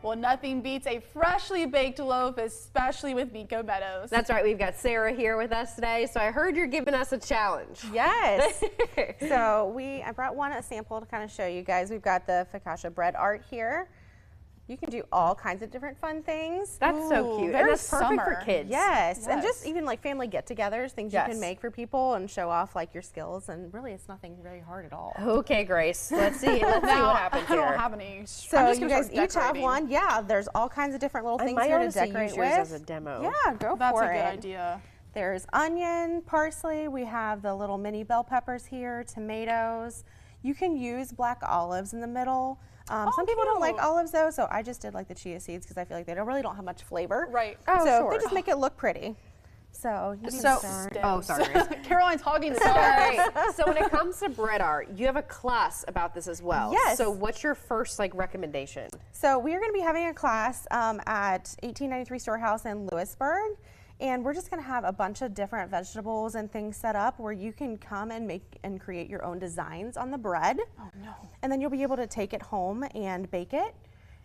Well, nothing beats a freshly baked loaf, especially with Mienko Meadows. That's right. We've got Sarah here with us today. So I heard you're giving us a challenge. Yes. So I brought a sample to kind of show you guys. We've got the Focaccia bread art here. You can do all kinds of different fun things. That's so cute. And very that's perfect summer. for kids. Yes. And just even like family get-togethers, things Yes. you can make for people and show off like your skills. And really, it's nothing very hard at all. Okay, Grace. Let's see. Let's see Now, what happens I here. don't have any. So I'm just you gonna guys start each have decorating. one. Yeah, there's all kinds of different little I things might here to honestly decorate use yours with. as a demo. Yeah, go That's for a good it. idea. There's onion, parsley. We have the little mini bell peppers here, tomatoes. You can use black olives in the middle. Some people don't like cute. olives though, so I just did like the chia seeds because I feel like they really don't have much flavor. Right. Oh, so sure. they just make it look pretty. So you can So, start. oh, sorry. Grace. Caroline's hogging the Sorry. stars. So when it comes to bread art, you have a class about this as well. Yes. So what's your first recommendation? So we are going to be having a class at 1893 Storehouse in Lewisburg. And we're just going to have a bunch of different vegetables and things set up where you can come and make and create your own designs on the bread. Oh no. And then you'll be able to take it home and bake it.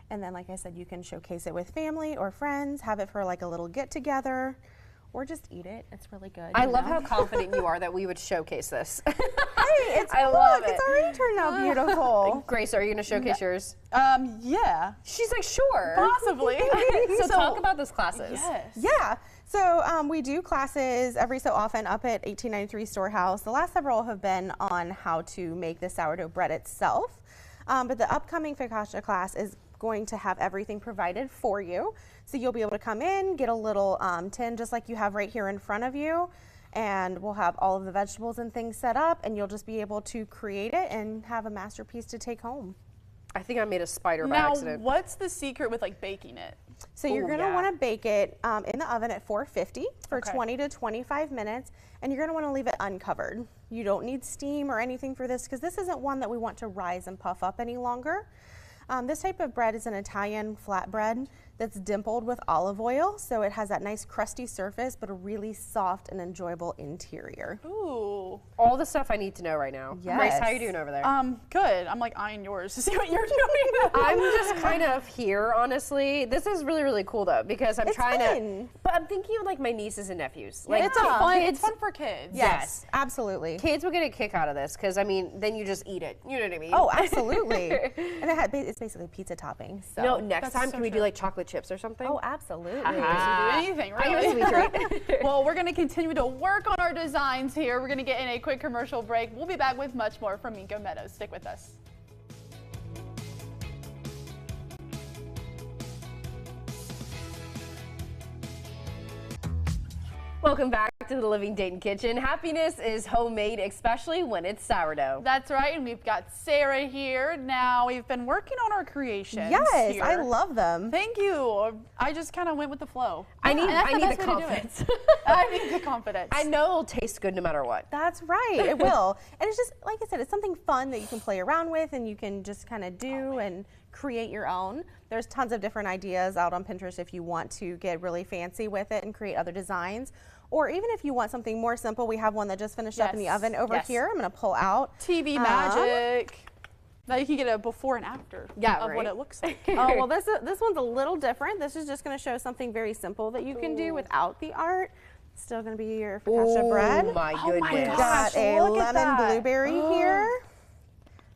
And then, like I said, you can showcase it with family or friends, have it for like a little get together, or just eat it. It's really good. I you love know? how confident you are that we would showcase this. Hey, it's I love It's it. already turned out beautiful. Grace, are you going to showcase yours? Yeah. She's like, sure. Possibly. So talk about those classes. Yes. Yeah. So we do classes every so often up at 1893 Storehouse. The last several have been on how to make the sourdough bread itself. But the upcoming Focaccia class is going to have everything provided for you. So you'll be able to come in, get a little tin just like you have right here in front of you. And we'll have all of the vegetables and things set up, and you'll just be able to create it and have a masterpiece to take home. I think I made a spider by Now, accident. what's the secret with baking it? So you're Ooh, going to yeah. want to bake it in the oven at 450 for Okay. 20 to 25 minutes, and you're going to want to leave it uncovered. You don't need steam or anything for this because this isn't one that we want to rise and puff up any longer. This type of bread is an Italian flatbread that's dimpled with olive oil, so it has that nice crusty surface but a really soft and enjoyable interior. Ooh. All the stuff I need to know right now. Yes. Grace, how you doing over there? Good. I'm eyeing yours to see what you're doing. I'm just kind of here, honestly. This is really, really cool though, because I'm It's trying fun. to. But I'm thinking of my nieces and nephews. It's fun. kids, It's fun for kids. Yes. Absolutely. Kids will get a kick out of this because then you just eat it. You know what I mean? Oh, absolutely. And it's basically pizza topping. So. No, next That's time so can we do true. chocolate chips or something? Oh, absolutely. Ah. Anything, I really. get a sweet treat. Well, we're going to continue to work on our designs here. We're going to get in a quick commercial break. We'll be back with much more from Mienko Meadows. Stick with us. Welcome back to the Living Dayton Kitchen. Happiness is homemade, especially when it's sourdough. That's right, and we've got Sarah here. Now, we've been working on our creations Yes, here. I love them. Thank you. I just kind of went with the flow. I need And that's the best way to do it. confidence. I need the confidence. I know it'll taste good no matter what. That's right, it will. And it's just, like I said, it's something fun that you can play around with and you can just kind of do and create your own. There's tons of different ideas out on Pinterest if you want to get really fancy with it and create other designs. Or even if you want something more simple, we have one that just finished up in the Yes, oven over yes. here. I'm going to pull out. TV magic. Now you can get a before and after of what right. it looks like. Oh, well, this one's a little different. This is just going to show something very simple that you can do without the art. Still going to be your focaccia bread. My Oh my goodness. gosh. Got a look at lemon that. blueberry here.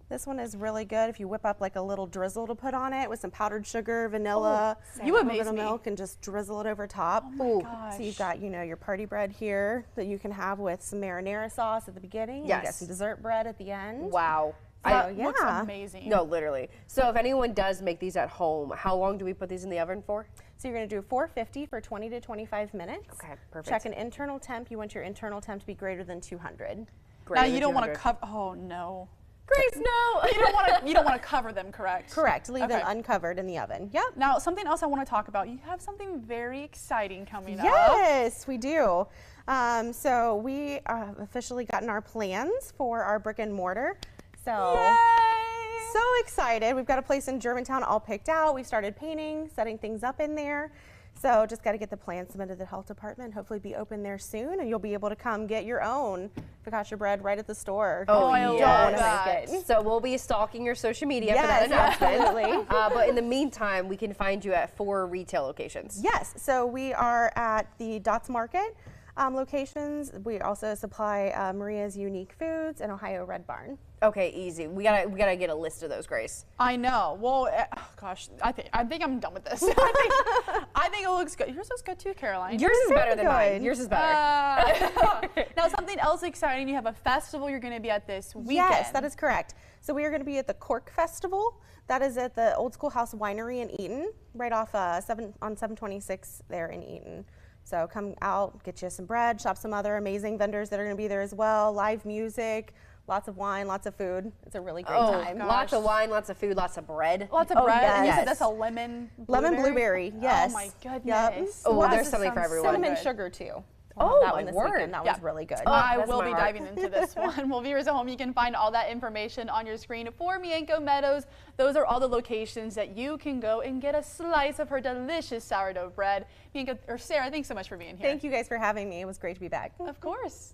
This one is really good if you whip up a little drizzle to put on it with some powdered sugar, vanilla, You a little amaze bit of me. milk, and just drizzle it over top. Ooh. Gosh. So you've got, your party bread here that you can have with some marinara sauce at the beginning. And you got Yes. some dessert bread at the end. Wow. That yeah. looks amazing. No, literally. So if anyone does make these at home, how long do we put these in the oven for? So you're going to do 450 for 20 to 25 minutes. Okay, perfect. Check an internal temp. You want your internal temp to be greater than 200. Now Greater you than don't want to 200. cover. Oh no. Grace, no. You don't want to cover them, correct? Correct. Leave them Okay. uncovered in the oven. Yep. Now something else I want to talk about. You have something very exciting coming up. Yes, we do. So we have officially gotten our plans for our brick and mortar. So, Yay! so excited. We've got a place in Germantown all picked out. We've started painting, setting things up in there. So just got to get the plan submitted to the health department. Hopefully be open there soon, and you'll be able to come get your own focaccia bread right at the store. Oh, I yes. love that. So we'll be stalking your social media for Yes, that announcement. absolutely. But in the meantime, we can find you at 4 retail locations. Yes, so we are at the Dots Market locations. We also supply Maria's Unique Foods and Ohio Red Barn. Okay, easy. We gotta get a list of those, Grace. I know. Well, gosh, I think I'm done with this. I think it looks good. Yours looks good too, Caroline. Yours is better than mine. good. Yours is better. Now, something else exciting. You have a festival you're going to be at this weekend. Yes, that is correct. So we are going to be at the Cork Festival. That is at the Old School House Winery in Eaton, right off on 726 there in Eaton. So come out, get you some bread, shop some other amazing vendors that are going to be there as well. Live music, lots of wine, lots of food. It's a really great time. Lots of wine, lots of food, lots of bread. Lots of bread. And you yes. said that's a lemon Blueberry, yes. Oh my goodness. Yep. Oh, Wow, there's this something for sounds everyone. Cinnamon good. sugar too. Oh, that my one this word. weekend. That Yeah. was really good. I that's will my be heart. diving into this one. Well, viewers at home, you can find all that information on your screen for Mienko Meadows. Those are all the locations that you can go and get a slice of her delicious sourdough bread. Mienko, or Sarah, thanks so much for being here. Thank you guys for having me. It was great to be back. Of course.